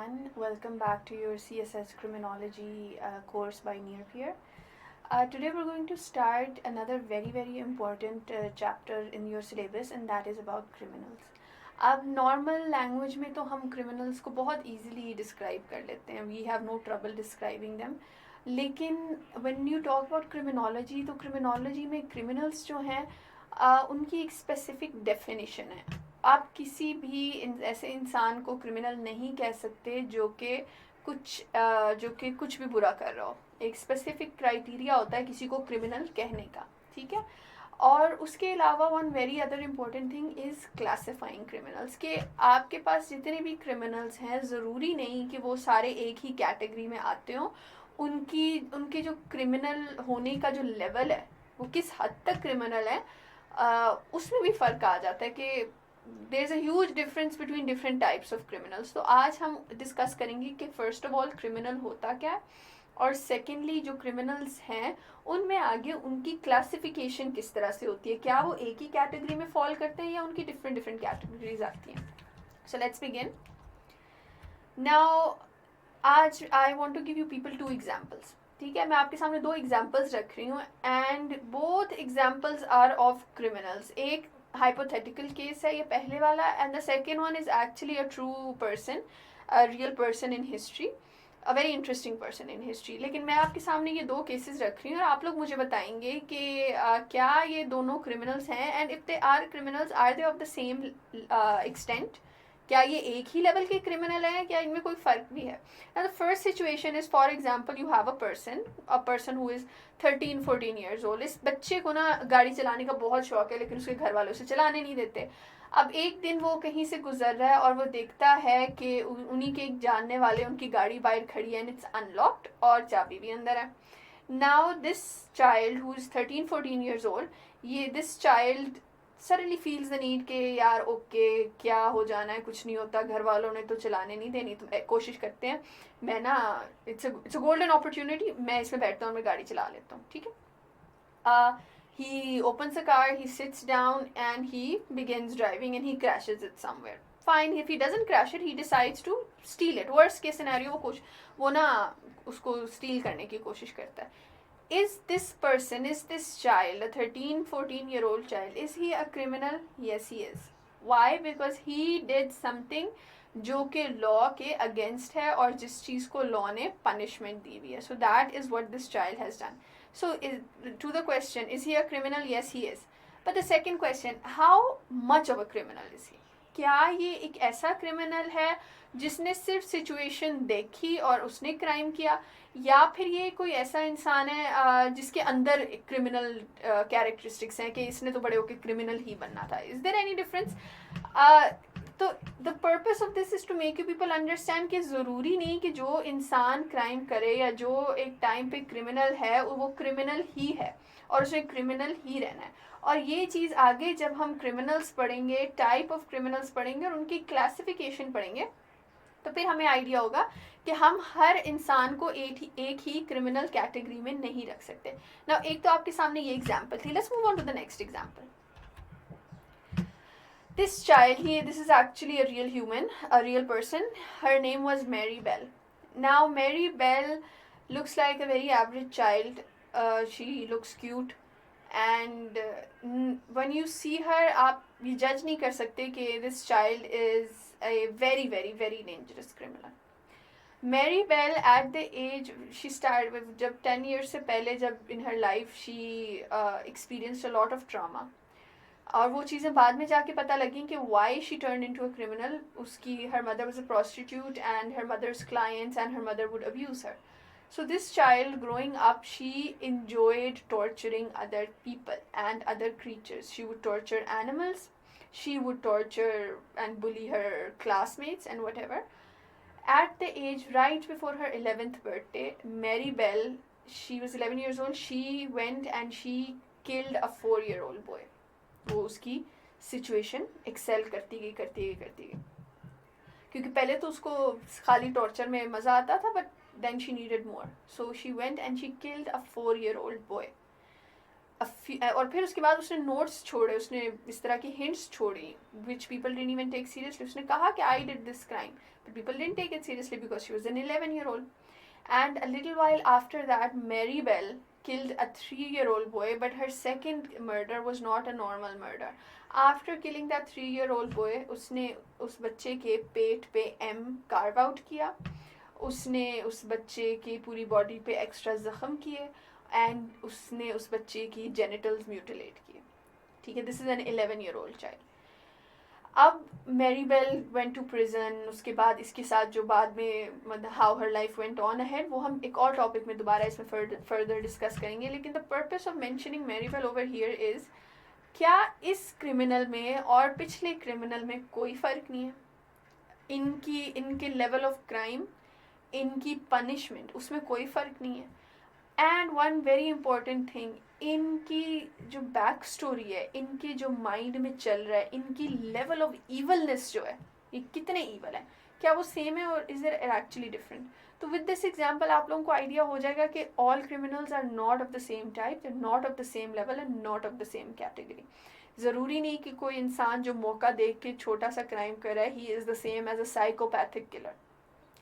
everyone. Welcome back to your CSS Criminology course by Nearpeer. Today we're going to start another very important chapter in your syllabus, and that is about criminals. अब normal language में तो हम criminals को बहुत easily describe कर लेते हैं. We have no trouble describing them. लेकिन when you talk about criminology, तो क्रिमिनोलॉजी में क्रिमिनल्स जो हैं उनकी एक स्पेसिफिक डेफिनेशन है. आप किसी भी ऐसे इंसान को क्रिमिनल नहीं कह सकते जो कि कुछ भी बुरा कर रहा हो. एक स्पेसिफिक क्राइटेरिया होता है किसी को क्रिमिनल कहने का. ठीक है. और उसके अलावा one very other important thing is classifying criminals. के आपके पास जितने भी क्रिमिनल्स हैं ज़रूरी नहीं कि वो सारे एक ही कैटेगरी में आते हों. उनके जो क्रिमिनल होने का जो लेवल है वो किस हद तक क्रिमिनल है उसमें भी फ़र्क आ जाता है कि there is a huge difference between different types of criminals. तो आज हम डिस्कस करेंगे कि फ़र्स्ट ऑफ ऑल क्रिमिनल होता क्या है, और सेकेंडली जो क्रिमिनल्स हैं उनमें आगे उनकी क्लासिफिकेशन किस तरह से होती है. क्या वो एक ही कैटेगरी में फॉल करते हैं या उनकी डिफरेंट कैटेगरीज आती हैं. So let's begin. नाउ आज I want to give you people two examples. ठीक है, मैं आपके सामने दो एग्जांपल्स रख रही हूँ and both examples are of criminals. एक हाइपोथेटिकल केस है ये पहले वाला, and the second one is actually a true person, a real person in history, a very interesting person in history. लेकिन मैं आपके सामने ये दो केसेस रख रही हूँ और आप लोग मुझे बताएंगे कि क्या ये दोनों क्रिमिनल्स हैं, and if they are criminals are they of the same extent. क्या ये एक ही लेवल के क्रिमिनल हैं, क्या इनमें कोई फ़र्क भी है. The first situation is, for example you have a person who is 13-14 years old. इस बच्चे को ना गाड़ी चलाने का बहुत शौक है, लेकिन उसके घर वाले उसे चलाने नहीं देते. अब एक दिन वो कहीं से गुजर रहा है और वो देखता है कि उन्हीं के एक जानने वाले उनकी गाड़ी बाहर खड़ी है एंड इट्स अनलॉक्ड और चाबी भी अंदर है. Now this child who is 13-14 years old, ये this child suddenly feels the need कि यार ओके क्या हो जाना है, कुछ नहीं होता, घर वालों ने तो चलाने नहीं देनी, तो कोशिश करते हैं मैं ना, इट्स अ गोल्डन अपॉर्चुनिटी, मैं इसमें बैठता हूँ, मैं गाड़ी चला लेता हूँ. ठीक है. He opens the car, he sits down and he begins driving and he crashes it somewhere. Fine, if he doesn't crash it, he decides to steal it. Worst case scenario, वो ना उसको steal करने की कोशिश करता है. Is this child, a 13-14-year-old child, is he a criminal? Yes, he is. Why? Because he did something जो कि लॉ के अगेंस्ट है और जिस चीज़ को लॉ ने पनिशमेंट दी हुई है. So that is what this child has done. So to the question, is he a criminal? Yes, he is. But the second question, how much of a criminal is he? क्या ये एक ऐसा criminal है जिसने सिर्फ situation देखी और उसने क्राइम किया, या फिर ये कोई ऐसा इंसान है जिसके अंदर क्रिमिनल कैरेक्टरिस्टिक्स हैं कि इसने तो बड़े होकर क्रिमिनल ही बनना था. Is there any difference? तो the purpose of this is to make you people understand कि ज़रूरी नहीं कि जो इंसान क्राइम करे या जो एक टाइम पे क्रिमिनल है वो क्रिमिनल ही है और उसे क्रिमिनल ही रहना है. और ये चीज़ आगे जब हम क्रिमिनल्स पढ़ेंगे, टाइप ऑफ क्रिमिनल्स पढ़ेंगे और उनकी क्लासिफिकेशन पढ़ेंगे, तो फिर हमें आइडिया होगा कि हम हर इंसान को एक ही क्रिमिनल कैटेगरी में नहीं रख सकते. ना एक तो आपके सामने ये एग्जाम्पल थी. Let's move on to the next example. This child, this is actually a real human, a real person. Her name was Mary Bell. Now, Mary Bell looks like a very average child. She looks cute. And when you see her, आप ये judge नहीं कर सकते कि this child is a very dangerous criminal. Mary Bell at the age, she started with जब 10 years से पहले, जब in her life she experienced a lot of trauma. और वो चीज़ें बाद में जाके पता लगी कि why she turn into a criminal. उसकी her mother was a prostitute and her mother's clients and her mother would abuse her. So this child growing up, she enjoyed torturing other people and other creatures. She would torture animals, she would torture and bully her classmates and whatever. At the age right before her 11th birthday, Mary Bell, she was 11 years old, she went and she killed a 4-year-old boy. वो उसकी situation Excel करती गई क्योंकि पहले तो उसको खाली torture में मज़ा आता था, but then she needed more. So she went and she killed a 4-year-old boy. और फिर उसके बाद उसने नोट्स छोड़े, उसने इस तरह की हिंट्स छोड़ी which people didn't even take seriously. उसने कहा कि I did this crime but people didn't take it seriously because she was an 11-year-old. And a little while after that, Mary Bell killed a 3-year-old boy, but her second murder was not a normal murder. After killing that 3-year-old boy, उसने उस बच्चे के पेट पे M carve out किया, उसने उस बच्चे की पूरी बॉडी पे एक्स्ट्रा ज़ख्म किए, एंड उसने उस बच्चे की जेनिटल्स म्यूटिलेट किए. ठीक है, this is an 11-year-old child. अब Mary Bell went to prison. उसके बाद इसके साथ जो बाद में मतलब how her life went on ahead, वो हम एक और टॉपिक में दोबारा इसमें फर्दर डिस्कस करेंगे. लेकिन the purpose of mentioning Mary Bell over here is, क्या इस क्रिमिनल में और पिछले क्रिमिनल में कोई फ़र्क नहीं है? इनके लेवल ऑफ क्राइम, इनकी पनिशमेंट, उसमें कोई फ़र्क नहीं है. And one very important thing, इनकी जो बैक स्टोरी है, इनके जो माइंड में चल रहा है, इनकी लेवल ऑफ ईवलनेस जो है, ये कितने ईवल हैं, क्या वो सेम है और इज इट एक्चुअली डिफरेंट? तो विद दिस एग्जाम्पल आप लोगों को आइडिया हो जाएगा कि all criminals are not of the same type, they not of the same level and not of the same category. ज़रूरी नहीं कि कोई इंसान जो मौका देख के छोटा सा क्राइम कर रहा है, he is the same as a psychopathic killer.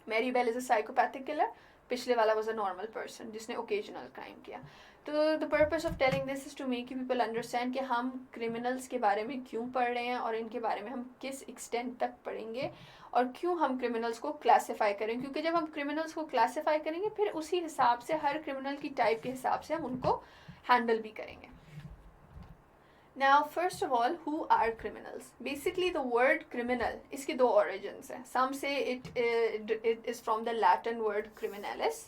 Mary Bell is a psychopathic killer, पिछले वाला वॉज अ नॉर्मल पर्सन जिसने ओकेजनल क्राइम किया. तो the purpose of telling this is to make you people understand कि हम criminals के बारे में क्यों पढ़ रहे हैं और इनके बारे में हम किस एक्सटेंट तक पढ़ेंगे और क्यों हम क्रिमिनल्स को क्लासीफाई करें. क्योंकि जब हम क्रिमिनल्स को क्लासीफाई करेंगे फिर उसी हिसाब से हर क्रिमिनल की टाइप के हिसाब से हम उनको हैंडल भी करेंगे. Now, first of all, who are criminals? Basically, the word criminal, इसके दो origins हैं. Some say it is from the Latin word criminalis,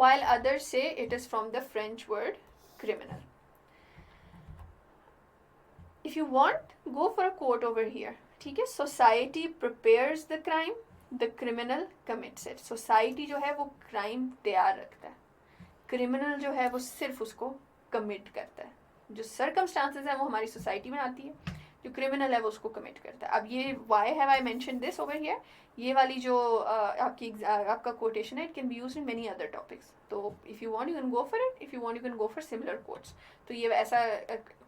while others say it is from the French word criminal. If you want, go for a quote over here. ठीक है, society prepares the crime, the criminal commits it. Society जो है वो crime तैयार रखता है, criminal जो है वो सिर्फ उसको commit करता है. जो सर्कमस्टांसेस है वो हमारी सोसाइटी में आती है, जो क्रिमिनल है वो उसको कमिट करता है. अब ये why have I mention this over here, ये वाली जो आपका कोटेशन है, it can be used in many other topics. तो if you want you can go for it, if you want you can go for similar quotes. तो ये ऐसा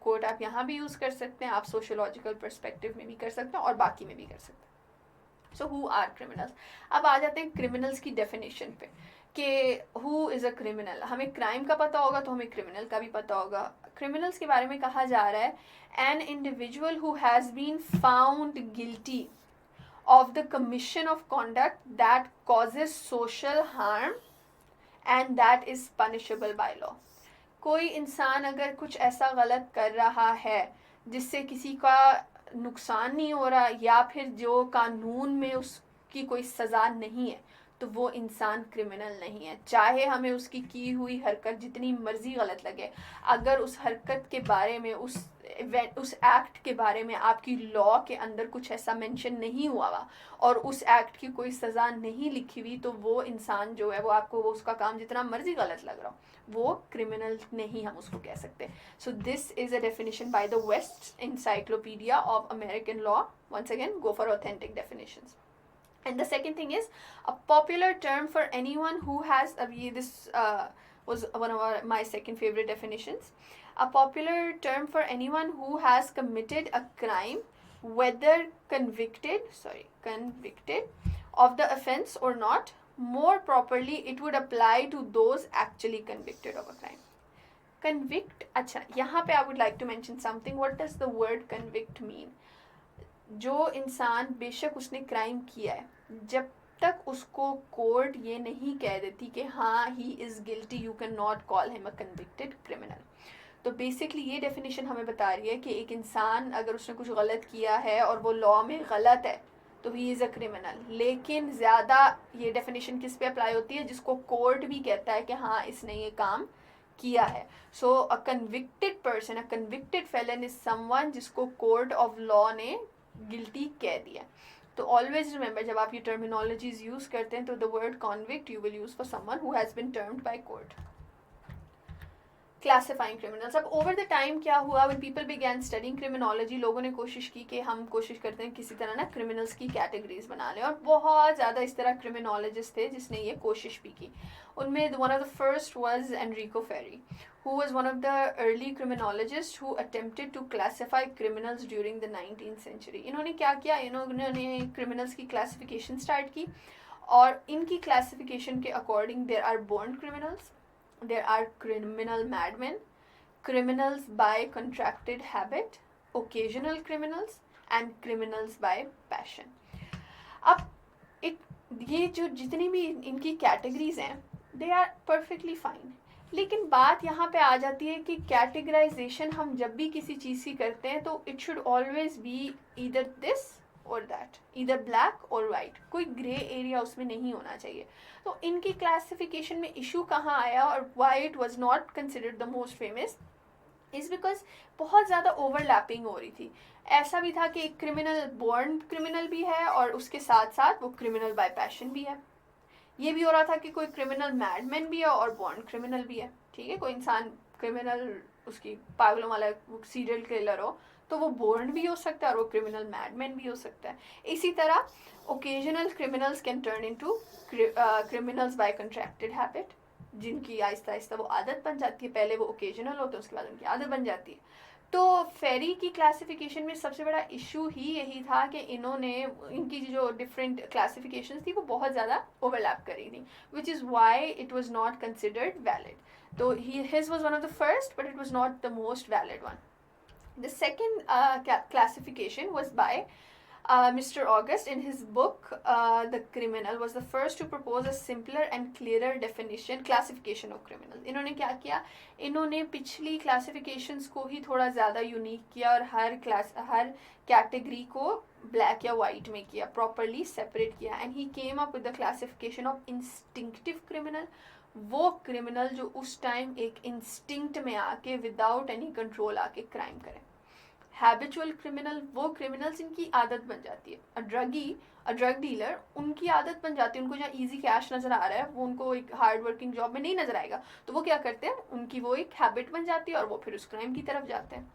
coat आप यहाँ भी यूज़ कर सकते हैं, आप सोशियोलॉजिकल पर्सपेक्टिव में भी कर सकते हैं और बाकी में भी कर सकते हैं. So who are criminals. अब आ जाते हैं क्रिमिनल्स की डेफिनेशन पे कि हु इज़ अ क्रिमिनल. हमें क्राइम का पता होगा तो हमें क्रिमिनल का भी पता होगा. क्रिमिनल्स के बारे में कहा जा रहा है, an individual who has been found guilty of the commission of conduct that causes social harm and that is punishable by law. कोई इंसान अगर कुछ ऐसा गलत कर रहा है जिससे किसी का नुकसान नहीं हो रहा या फिर जो कानून में उसकी कोई सज़ा नहीं है, तो वो इंसान क्रिमिनल नहीं है. चाहे हमें उसकी की हुई हरकत जितनी मर्जी गलत लगे, अगर उस हरकत के बारे में, उस एक्ट के बारे में आपकी लॉ के अंदर कुछ ऐसा मेंशन नहीं हुआ हुआ और उस एक्ट की कोई सज़ा नहीं लिखी हुई, तो वो इंसान जो है वो आपको वो उसका काम जितना मर्जी गलत लग रहा हो, वो क्रिमिनल नहीं हम उसको कह सकते. So this is a definition by the West Encyclopedia of American law. Once again go for authentic definitions. And the second thing is a popular term for anyone who has, this was one of my second favorite definitions. A popular term for anyone who has committed a crime, whether convicted of the offense or not. More properly, it would apply to those actually convicted of a crime. Convict, अच्छा, यहाँ पे I would like to mention something. What does the word convict mean? जो इंसान बेशक उसने crime किया है, जब तक उसको कोर्ट ये नहीं कह देती कि हाँ he is guilty, you can not call him a convicted criminal. तो बेसिकली ये डेफिनेशन हमें बता रही है कि एक इंसान अगर उसने कुछ गलत किया है और वो लॉ में गलत है तो ही इज़ अ क्रिमिनल. लेकिन ज़्यादा ये डेफिनेशन किस पे अप्लाई होती है? जिसको कोर्ट भी कहता है कि हाँ इसने ये काम किया है. So a convicted person, a convicted felon is someone जिसको कोर्ट ऑफ लॉ ने गिल्टी कह दिया. तो ऑलवेज रिमेंबर, जब आप ये टर्मिनोलॉजीज यूज़ करते हैं तो the word convict you will use for someone who has been termed by court. Classifying criminals. अब ओवर द टाइम क्या हुआ, when people began studying criminology, लोगों ने कोशिश की कि हम कोशिश करते हैं किसी तरह ना क्रिमिनल्स की कैटेगरीज बना लें, और बहुत ज़्यादा इस तरह क्रिमिनोलॉजिस्ट थे जिसने ये कोशिश भी की। उनमें one of the first was Enrico Ferri, who was one of the early criminologists who attempted to classify criminals during the 19th century. इन्होंने क्या किया, इन्होंने criminals की classification start की, और इनकी classification के according there are born criminals, there are criminal madmen, criminals by contracted habit, occasional criminals and criminals by passion. अब ये जो जितनी भी इनकी categories हैं, they are perfectly fine, लेकिन बात यहाँ पे आ जाती है कि कैटेगराइजेशन हम जब भी किसी चीज़ की करते हैं तो it should always be either this और दैट, ईदर ब्लैक और वाइट, कोई ग्रे एरिया उसमें नहीं होना चाहिए। तो इनकी क्लासिफिकेशन में इशू कहाँ आया और Y it was not considered the most famous is because बहुत ज़्यादा ओवरलैपिंग हो रही थी। ऐसा भी था कि एक क्रिमिनल बॉर्न क्रिमिनल भी है और उसके साथ साथ वो क्रिमिनल बाय पैशन भी है। ये भी हो रहा था कि कोई क्रिमिनल मैडमैन भी है और बॉर्न क्रिमिनल भी है। ठीक है, कोई इंसान क्रिमिनल उसकी पागलों वाला सीरियल किलर हो तो वो बॉर्न भी हो सकता है और वो क्रिमिनल मैडमैन भी हो सकता है। इसी तरह occasional criminals can turn into criminals by contracted habit, जिनकी आहिस्ता आहिस्ता वो आदत बन जाती है। पहले वो ओकेजनल होते हैं, उसके बाद उनकी आदत बन जाती है। तो फेरी की क्लासिफिकेशन में सबसे बड़ा इशू ही यही था कि इन्होंने इनकी जो डिफरेंट क्लासिफिकेशन थी वो बहुत ज़्यादा ओवरलैप करी थी, which is why it was not considered valid. तो his was one of the first but it was not the most valid one. The second classification was by Mr. August in his book The Criminal, was the first to propose a simpler and clearer classification of criminals. इन्होंने क्या किया, इन्होंने पिछली classifications को ही थोड़ा ज़्यादा unique किया और हर कैटेगरी को ब्लैक या वाइट में किया, प्रॉपरली सेपरेट किया। And he came up with the classification of instinctive criminal, वो क्रिमिनल जो उस टाइम एक इंस्टिंक्ट में आके विदाउट एनी कंट्रोल आके क्राइम करें। हैबिचुअल क्रिमिनल, वो क्रिमिनल्स इनकी आदत बन जाती है। अ ड्रग डीलर, उनकी आदत बन जाती है, उनको जहाँ इजी कैश नज़र आ रहा है वो उनको एक हार्ड वर्किंग जॉब में नहीं नज़र आएगा, तो वो क्या करते हैं, उनकी वो एक हैबिट बन जाती है और वो फिर उस क्राइम की तरफ जाते हैं।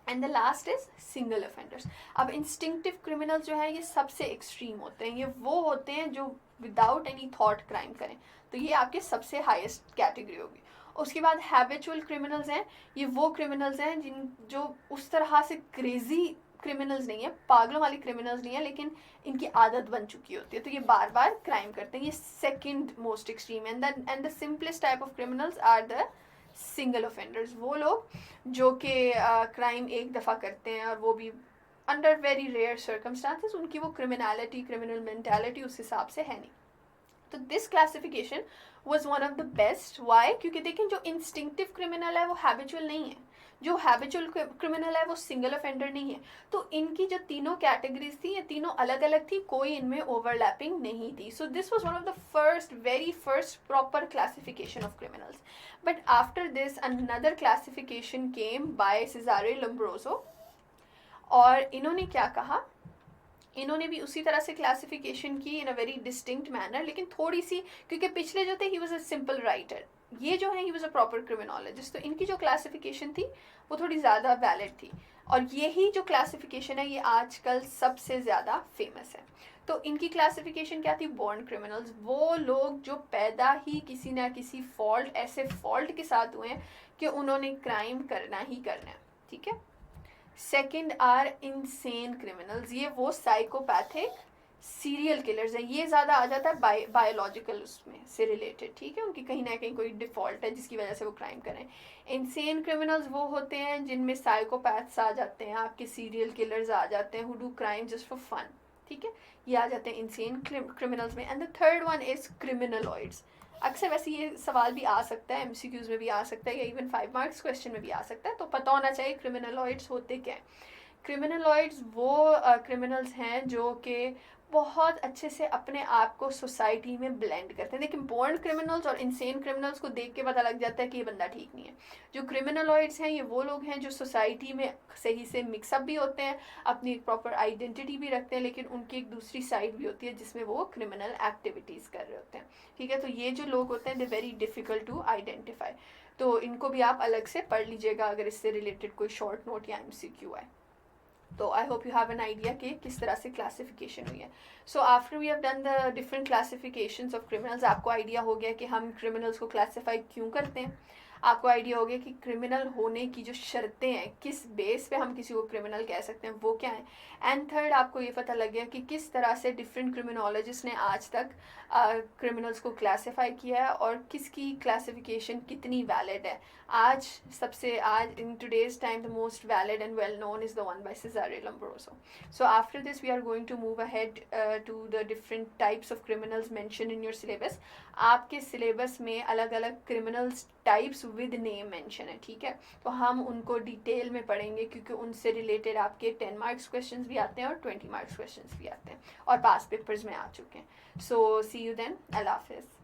And the last is single offenders. अब इंस्टिंक्टिव क्रिमिनल्स जो है ये सबसे एक्सट्रीम होते हैं, ये वो होते हैं जो विदाउट एनी थॉट क्राइम करें, तो ये आपके सबसे हाईएस्ट कैटेगरी होगी। उसके बाद हैबिचुअल क्रिमिनल्स हैं, ये वो क्रिमिनल्स हैं जो उस तरह से क्रेजी क्रिमिनल्स नहीं है, पागलों वाली क्रिमिनल्स नहीं है, लेकिन इनकी आदत बन चुकी होती है तो ये बार बार क्राइम करते हैं। ये second most extreme. And the simplest type of criminals are the single offenders, वो लोग जो कि क्राइम एक दफ़ा करते हैं और वो भी अंडर वेरी रेयर सर्कमस्टांसेस, उनकी वो क्रिमिनल मेंटालिटी उस हिसाब से है नहीं। तो this classification was one of the best. Why? क्योंकि देखें जो इंस्टिंक्टिव क्रिमिनल है वो हैबिचुअल नहीं है, जो हैबिचुअल क्रिमिनल है वो सिंगल ऑफेंडर नहीं है। तो इनकी जो तीनों कैटेगरीज थी ये तीनों अलग अलग थी, कोई इनमें ओवरलैपिंग नहीं थी। So this was one of the very first proper classification of criminals. But after this another classification came by Cesare Lombroso, और इन्होंने क्या कहा, इन्होंने भी उसी तरह से क्लासिफिकेशन की इन अ वेरी डिस्टिंक्ट मैनर, लेकिन थोड़ी सी, क्योंकि पिछले जो थे he was a simple writer, ये जो है he was a proper criminologist, तो इनकी जो क्लासिफिकेशन थी वो थोड़ी ज़्यादा वैलिड थी। और यही जो क्लासिफिकेशन है ये आजकल सबसे ज़्यादा फेमस है। तो इनकी क्लासिफिकेशन क्या थी, बॉर्न क्रिमिनल्स, वो लोग जो पैदा ही किसी ना किसी फॉल्ट, ऐसे फॉल्ट के साथ हुए हैं कि उन्होंने क्राइम करना ही करना है। ठीक है। सेकेंड आर इंसेन क्रिमिनल्स, ये वो साइकोपैथिक सीरियल किलर्स हैं, ये ज़्यादा आ जाता है बायोलॉजिकल उसमें से रिलेटेड। ठीक है, उनकी कहीं ना कहीं कोई डिफ़ॉल्ट है जिसकी वजह से वो क्राइम करें। इंसेन क्रिमिनल्स वो होते हैं जिनमें साइकोपैथ्स आ जाते हैं, आपके सीरियल किलर्स आ जाते हैं, who do crime just for fun. ठीक है, ये आ जाते हैं इंसेन क्रिमिनल्स में। And the third one is criminaloids. अक्सर वैसे ये सवाल भी आ सकता है, MCQs में भी आ सकता है या इवन 5 मार्क्स क्वेश्चन में भी आ सकता है, तो पता होना चाहिए क्रिमिनलॉइड्स होते क्या हैं। क्रिमिनलॉइड्स वो क्रिमिनल्स हैं जो कि बहुत अच्छे से अपने आप को सोसाइटी में ब्लेंड करते हैं। लेकिन बोर्न क्रिमिनल्स और इंसेन क्रिमिनल्स को देख के पता लग जाता है कि ये बंदा ठीक नहीं है। जो क्रिमिनलॉइड्स हैं ये वो लोग हैं जो सोसाइटी में सही से मिक्सअप भी होते हैं, अपनी एक प्रॉपर आइडेंटिटी भी रखते हैं, लेकिन उनकी एक दूसरी साइड भी होती है जिसमें वो क्रिमिनल एक्टिविटीज़ कर रहे होते हैं। ठीक है, तो ये जो लोग होते हैं they very difficult to identify. तो इनको भी आप अलग से पढ़ लीजिएगा अगर इससे रिलेटेड कोई शॉर्ट नोट या MCQ है। तो I hope you have an idea कि किस तरह से क्लासिफिकेशन हुई है। So after we have done the different classifications of criminals, आपको आइडिया हो गया कि हम क्रिमिनल्स को क्लासीफाई क्यों करते हैं, आपको आइडिया हो गया कि क्रिमिनल होने की जो शर्तें हैं, किस बेस पे हम किसी को क्रिमिनल कह सकते हैं, वो क्या है। एंड थर्ड, आपको ये पता लग गया कि किस तरह से डिफरेंट क्रिमिनोलॉजिस्ट ने आज तक क्रिमिनल्स को क्लासीफाई किया है और किसकी क्लासिफिकेशन कितनी वैलिड है। आज in today's time the most valid and well known is the one by Cesare Lombroso. So after this we are going to move ahead to the different types of criminals mentioned in your syllabus. आपके syllabus में अलग अलग criminals types with name mention है, ठीक है। तो हम उनको डिटेल में पढ़ेंगे क्योंकि उनसे रिलेटेड आपके 10 मार्क्स क्वेश्चंस भी आते हैं और 20 मार्क्स क्वेश्चंस भी आते हैं और पास पेपर्स में आ चुके हैं। सो सी यू देन, अल्लाह हाफिज़।